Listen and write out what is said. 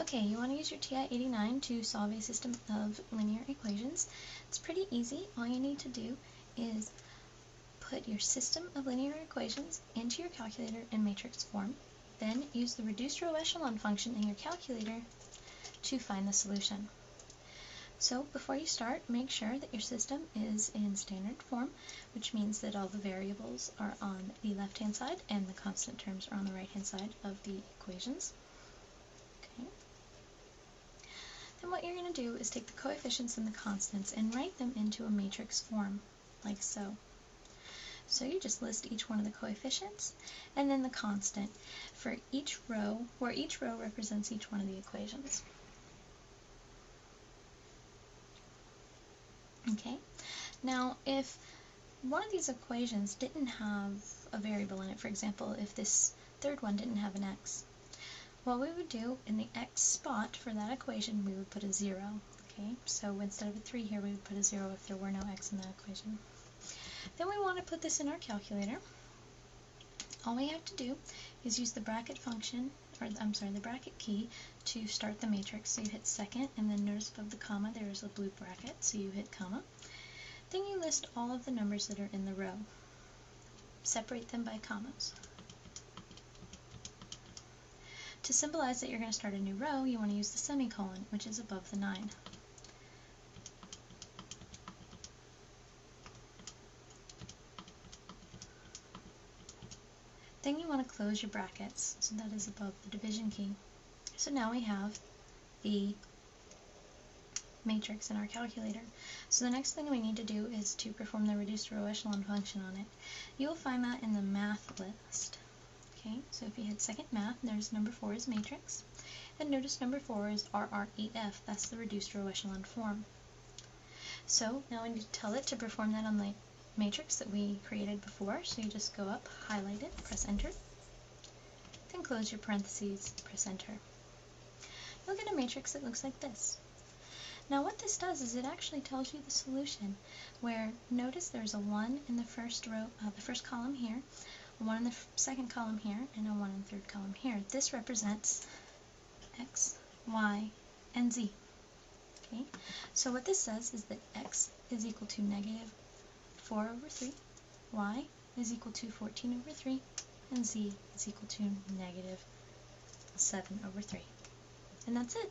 Okay, you want to use your TI-89 to solve a system of linear equations. It's pretty easy. All you need to do is put your system of linear equations into your calculator in matrix form. Then use the reduced row-echelon function in your calculator to find the solution. So before you start, make sure that your system is in standard form, which means that all the variables are on the left-hand side and the constant terms are on the right-hand side of the equations. Okay. Then what you're going to do is take the coefficients and the constants and write them into a matrix form, like so. So you just list each one of the coefficients and then the constant for each row, where each row represents each one of the equations. Okay, now if one of these equations didn't have a variable in it, for example, if this third one didn't have an x, what we would do in the x spot for that equation, we would put a 0. Okay, so instead of a 3 here, we would put a 0 if there were no x in that equation. Then we want to put this in our calculator. All we have to do is use the bracket function, or the bracket key to start the matrix. So you hit second, and then notice above the comma there is a blue bracket, so you hit comma. Then you list all of the numbers that are in the row. Separate them by commas. To symbolize that you're going to start a new row, you want to use the semicolon, which is above the 9. Then you want to close your brackets, so that is above the division key. So now we have the matrix in our calculator. So the next thing we need to do is to perform the reduced row-echelon function on it. You will find that in the math list. Okay, so if you hit second math, there's number 4 is matrix, and notice number 4 is RR8F, that's the reduced row-echelon form. So now we need to tell it to perform that on the matrix that we created before, so you just go up, highlight it, press enter, then close your parentheses, press enter. You'll get a matrix that looks like this. Now what this does is it actually tells you the solution, where notice there's a 1 in the first row, the first column here, a 1 in the second column here, and a 1 in the third column here. This represents x, y, and z. Okay, so what this says is that x is equal to negative 4 over 3, y is equal to 14 over 3, and z is equal to negative 7 over 3. And that's it.